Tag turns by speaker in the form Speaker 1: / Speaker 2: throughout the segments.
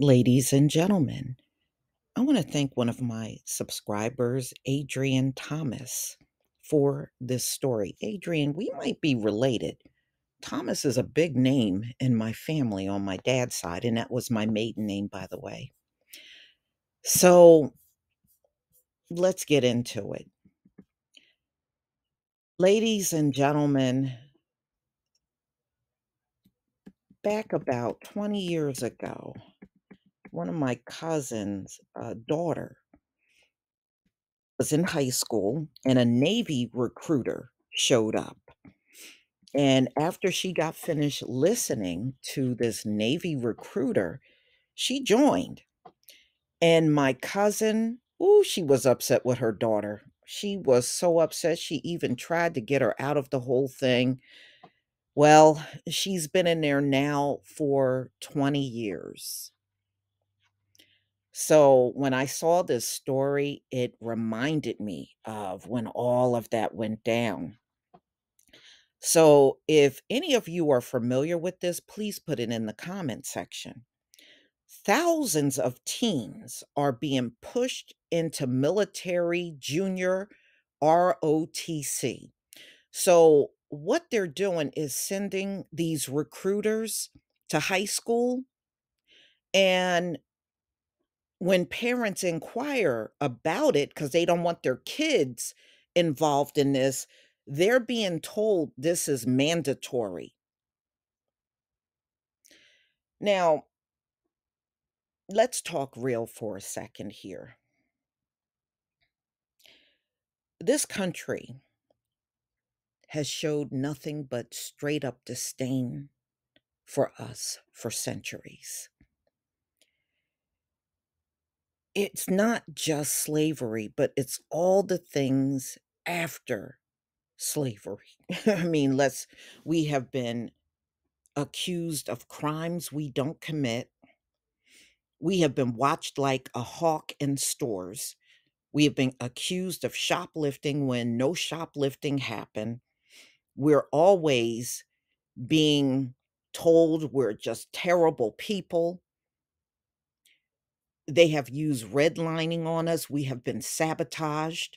Speaker 1: Ladies and gentlemen, I want to thank one of my subscribers, Adrian Thomas, for this story. Adrian, we might be related. Thomas is a big name in my family on my dad's side, and that was my maiden name, by the way. So let's get into it. Ladies and gentlemen, back about 20 years ago, one of my cousins' daughter was in high school, and a Navy recruiter showed up. And after she got finished listening to this Navy recruiter, she joined. And my cousin, ooh, she was upset with her daughter. She was so upset, she even tried to get her out of the whole thing. Well, she's been in there now for 20 years. So when I saw this story, it reminded me of when all of that went down. So if any of you are familiar with this, please put it in the comment section. Thousands of teens are being pushed into military junior ROTC. So what they're doing is sending these recruiters to high school, and when parents inquire about it because they don't want their kids involved in this, they're being told this is mandatory. Now, let's talk real for a second here. This country has showed nothing but straight up disdain for us for centuries. It's not just slavery, but it's all the things after slavery. I mean, we have been accused of crimes we don't commit. We have been watched like a hawk in stores. We have been accused of shoplifting when no shoplifting happened. We're always being told we're just terrible people. They have used redlining on us. We have been sabotaged.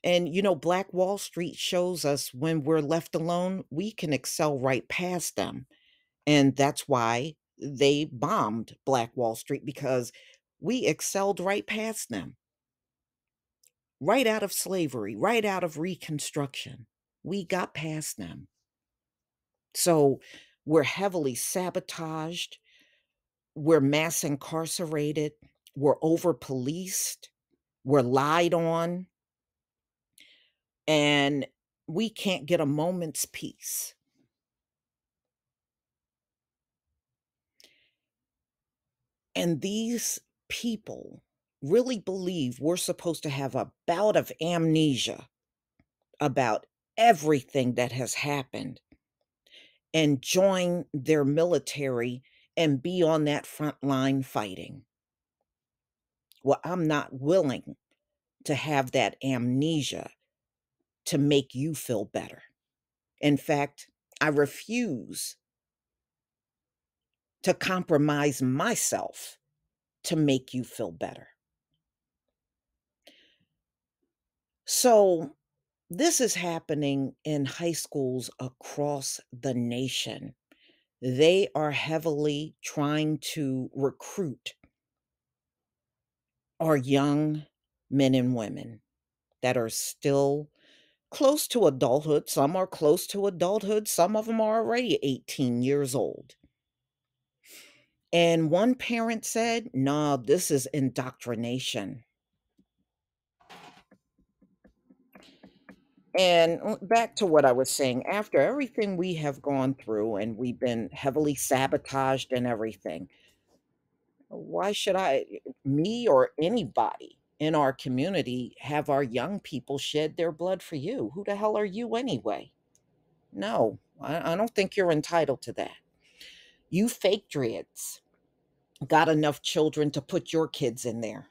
Speaker 1: And, Black Wall Street shows us when we're left alone, we can excel right past them. And that's why they bombed Black Wall Street, because we excelled right past them, right out of slavery, right out of Reconstruction. We got past them. So we're heavily sabotaged. We're mass incarcerated. We're over policed. We're lied on. And we can't get a moment's peace. And these people really believe we're supposed to have a bout of amnesia about everything that has happened and join their military and be on that front line fighting. Well, I'm not willing to have that amnesia to make you feel better. In fact, I refuse to compromise myself to make you feel better. So, this is happening in high schools across the nation. They are heavily trying to recruit our young men and women that are still close to adulthood. Some are close to adulthood, some of them are already 18 years old. And one parent said, "No, this is indoctrination." And back to what I was saying, after everything we have gone through and we've been heavily sabotaged and everything, why should me or anybody in our community, have our young people shed their blood for you? Who the hell are you anyway? No, I don't think you're entitled to that. You fake dreads got enough children to put your kids in there.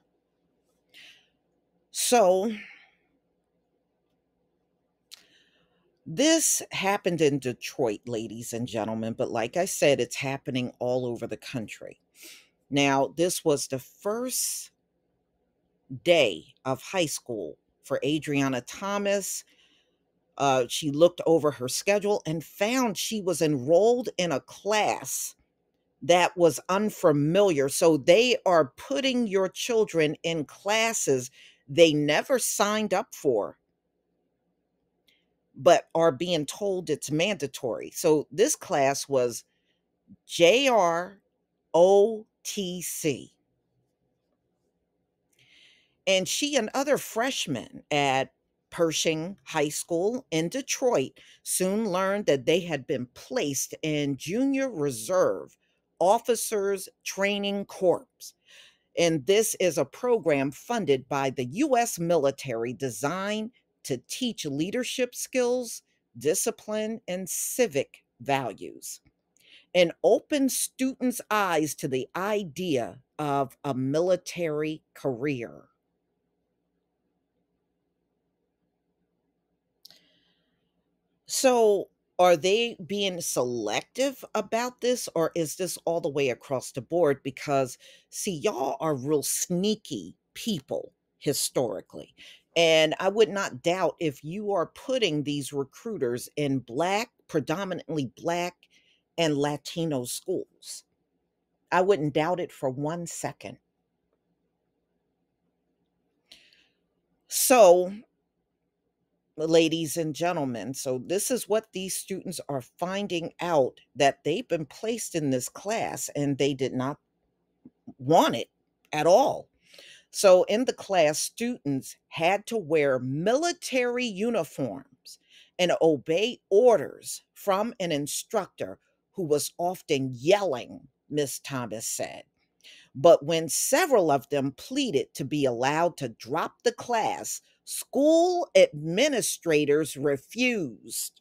Speaker 1: So This happened in Detroit, ladies and gentlemen, but like I said, it's happening all over the country. Now, this was the first day of high school for Adriana Thomas. She looked over her schedule and found she was enrolled in a class that was unfamiliar. So they are putting your children in classes they never signed up for, but are being told it's mandatory. So this class was JROTC. And she and other freshmen at Pershing High School in Detroit soon learned that they had been placed in Junior Reserve Officers Training Corps. And this is a program funded by the US military designed to teach leadership skills, discipline, and civic values, and open students' eyes to the idea of a military career. So, are they being selective about this, or is this all the way across the board? Because, see, y'all are real sneaky people historically. And I would not doubt if you are putting these recruiters in Black, predominantly Black and Latino schools. I wouldn't doubt it for 1 second. So, ladies and gentlemen, so this is what these students are finding out, that they've been placed in this class and they did not want it at all. So in the class, students had to wear military uniforms and obey orders from an instructor who was often yelling, Miss Thomas said. But when several of them pleaded to be allowed to drop the class, school administrators refused.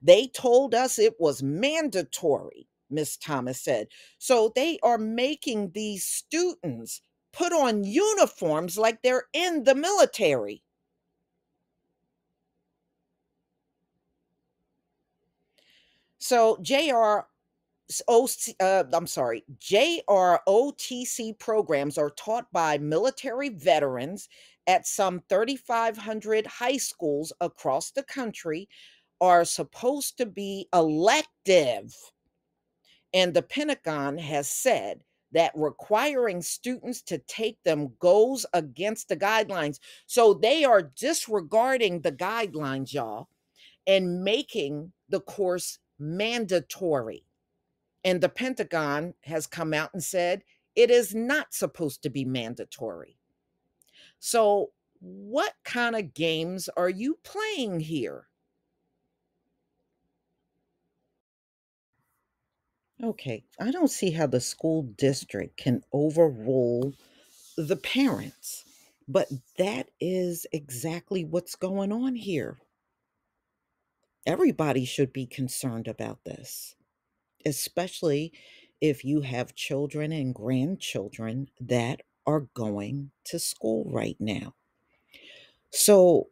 Speaker 1: They told us it was mandatory, Miss Thomas said. So they are making these students put on uniforms like they're in the military. So JROTC programs are taught by military veterans at some 3,500 high schools across the country, are supposed to be elective. And the Pentagon has said that requiring students to take them goes against the guidelines. So they are disregarding the guidelines, y'all, and making the course mandatory. And the Pentagon has come out and said it is not supposed to be mandatory. So, what kind of games are you playing here? Okay, I don't see how the school district can overrule the parents, but that is exactly what's going on here. Everybody should be concerned about this, especially if you have children and grandchildren that are going to school right now. So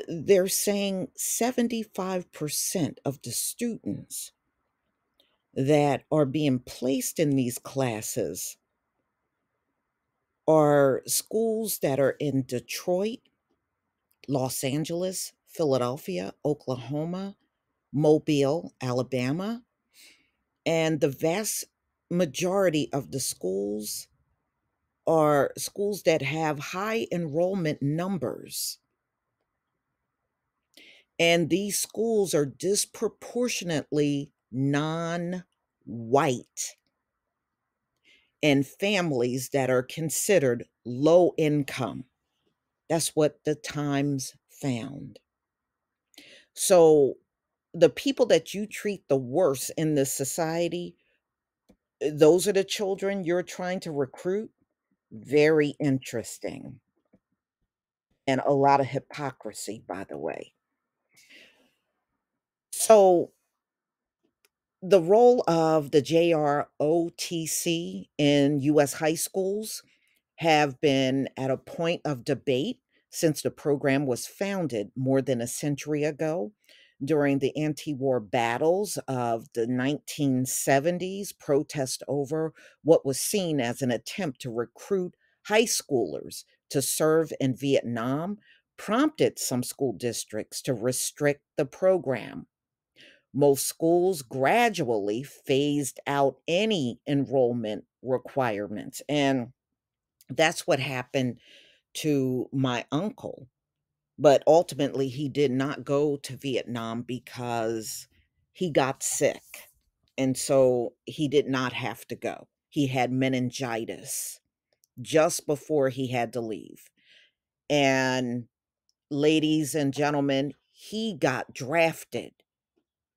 Speaker 1: they're saying 75% of the students that are being placed in these classes are schools that are in Detroit, Los Angeles, Philadelphia, Oklahoma, Mobile, Alabama, and the vast majority of the schools are schools that have high enrollment numbers. And these schools are disproportionately non white and families that are considered low income. That's what the Times found. So, the people that you treat the worst in this society, those are the children you're trying to recruit. Very interesting. And a lot of hypocrisy, by the way. So, the role of the JROTC in US high schools have been at a point of debate since the program was founded more than a century ago. During the anti war battles of the 1970s, protest over what was seen as an attempt to recruit high schoolers to serve in Vietnam prompted some school districts to restrict the program. Most schools gradually phased out any enrollment requirements. And that's what happened to my uncle. But ultimately, he did not go to Vietnam because he got sick. And so he did not have to go. He had meningitis just before he had to leave. And ladies and gentlemen, he got drafted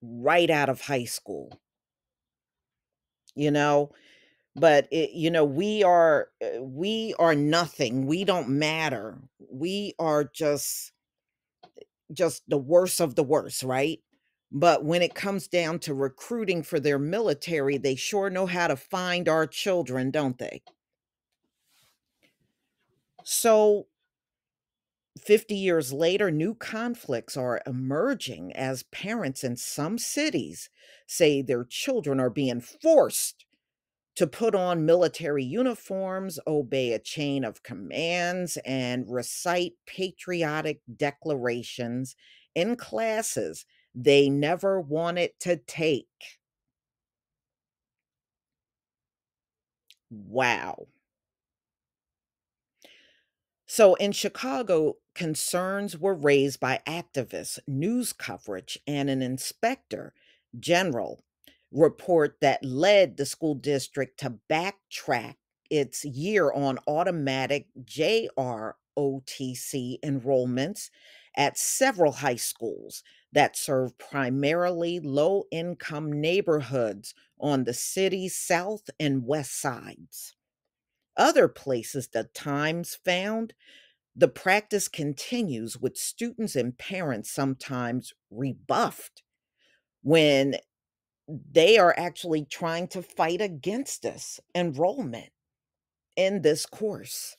Speaker 1: right out of high school, you know? But we are nothing. We don't matter. We are just the worst of the worst, right? But when it comes down to recruiting for their military, they sure know how to find our children, don't they? So 50 years later, new conflicts are emerging as parents in some cities say their children are being forced to put on military uniforms, obey a chain of commands, and recite patriotic declarations in classes they never wanted to take. Wow. So in Chicago, concerns were raised by activists, news coverage, and an inspector general report that led the school district to backtrack its year on automatic JROTC enrollments at several high schools that serve primarily low income neighborhoods on the city's south and west sides. Other places the Times found the practice continues with students and parents sometimes rebuffed when they are actually trying to fight against this enrollment in this course.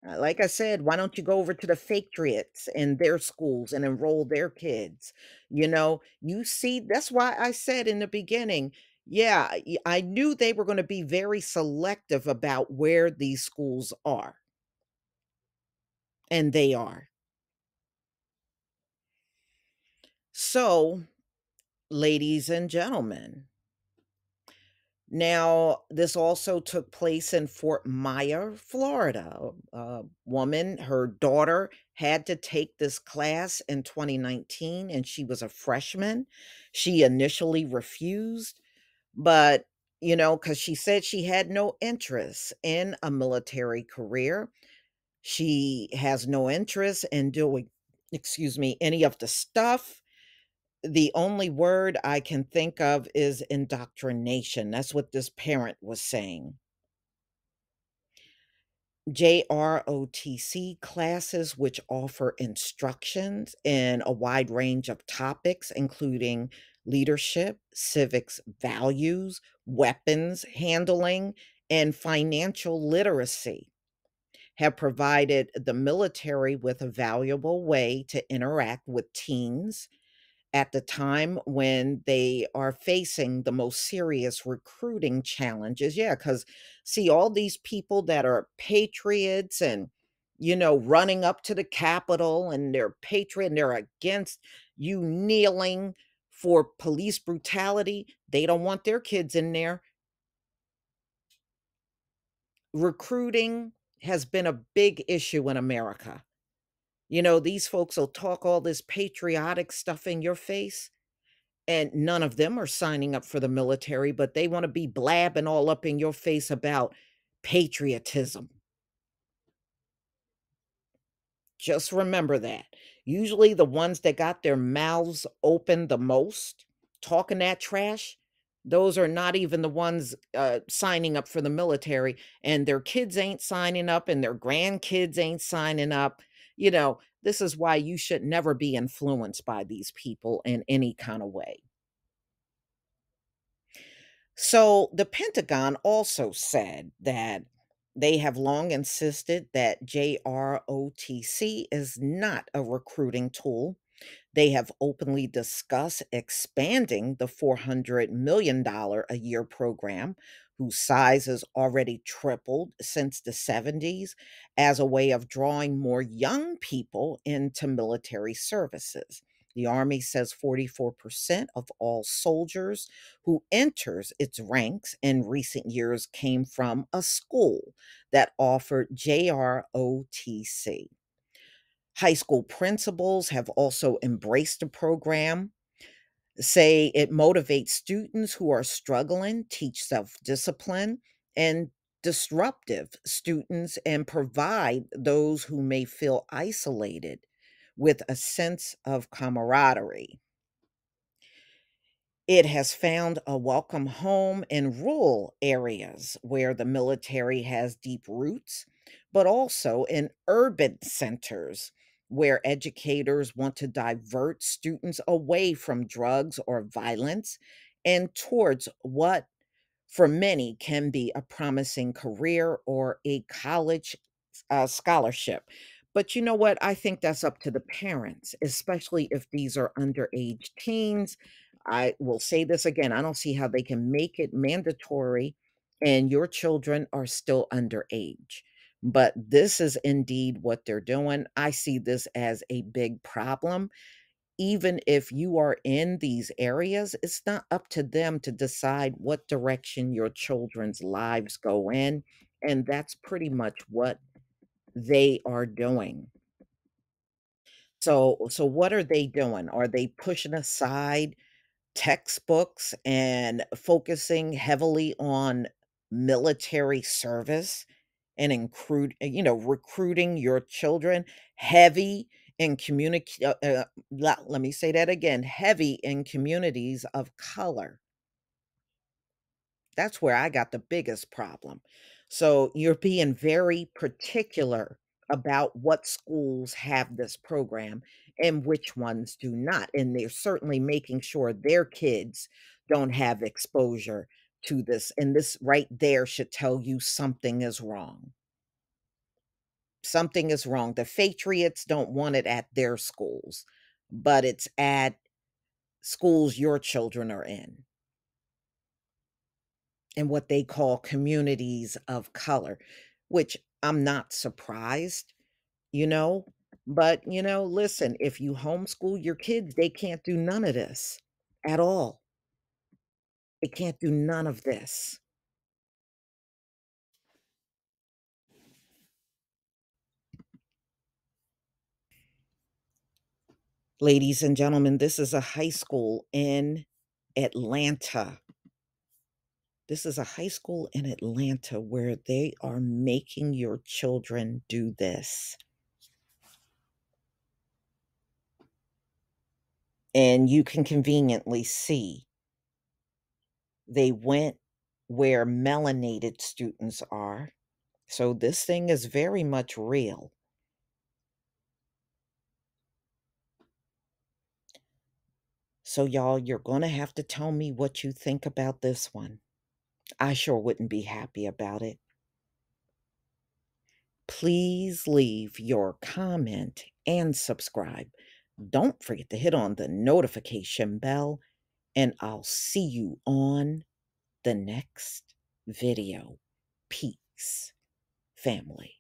Speaker 1: Like I said, why don't you go over to the Patriots in their schools and enroll their kids? You see, that's why I said in the beginning, yeah, I knew they were going to be very selective about where these schools are, and they are. So, ladies and gentlemen, now this also took place in Fort Myer, Florida. A woman, her daughter had to take this class in 2019 and she was a freshman. She initially refused, but because she said she had no interest in a military career. She has no interest in doing, excuse me, any of the stuff. The only word I can think of is indoctrination. That's what this parent was saying. JROTC classes, which offer instructions in a wide range of topics, including leadership, civics, values, weapons handling, and financial literacy, have provided the military with a valuable way to interact with teens at the time when they are facing the most serious recruiting challenges. Yeah, because see, all these people that are patriots and, running up to the Capitol and they're patriot and they're against you kneeling for police brutality, they don't want their kids in there. Recruiting has been a big issue in America. These folks will talk all this patriotic stuff in your face. And none of them are signing up for the military, but they wanna be blabbing all up in your face about patriotism. Just remember that. Usually the ones that got their mouths open the most, talking that trash, those are not even the ones, signing up for the military, and their kids ain't signing up, and their grandkids ain't signing up. This is why you should never be influenced by these people in any kinda way. So the Pentagon also said that they have long insisted that JROTC is not a recruiting tool. They have openly discussed expanding the $400 million a year program, whose size has already tripled since the 70s, as a way of drawing more young people into military services. The Army says 44% of all soldiers who enters its ranks in recent years came from a school that offered JROTC. High school principals have also embraced the program, say it motivates students who are struggling, teach self discipline, and disruptive students, and provide those who may feel isolated with a sense of camaraderie. It has found a welcome home in rural areas where the military has deep roots, but also in urban centers where educators want to divert students away from drugs or violence and towards what for many can be a promising career or a college scholarship. But you know what? I think that's up to the parents, especially if these are underage teens. I will say this again, I don't see how they can make it mandatory and your children are still underage. But this is indeed what they're doing. I see this as a big problem. Even if you are in these areas, it's not up to them to decide what direction your children's lives go in, and that's pretty much what they are doing. So what are they doing? Are they pushing aside textbooks and focusing heavily on military service and recruiting your children heavy in let me say that again, heavy in communities of color? That's where I got the biggest problem. So you're being very particular about what schools have this program and which ones do not. And they're certainly making sure their kids don't have exposure to this. And this right there should tell you something is wrong. Something is wrong. The Patriots don't want it at their schools, but it's at schools your children are in, and what they call communities of color, which I'm not surprised, you know. But, listen, if you homeschool your kids, they can't do none of this at all. They can't do none of this. Ladies and gentlemen, this is a high school in Atlanta. This is a high school in Atlanta where they are making your children do this. And you can conveniently see they went where melanated students are. So this thing is very much real. So, y'all, you're going to have to tell me what you think about this one. I sure wouldn't be happy about it. Please leave your comment and subscribe. Don't forget to hit on the notification bell, and I'll see you on the next video. Peace, family.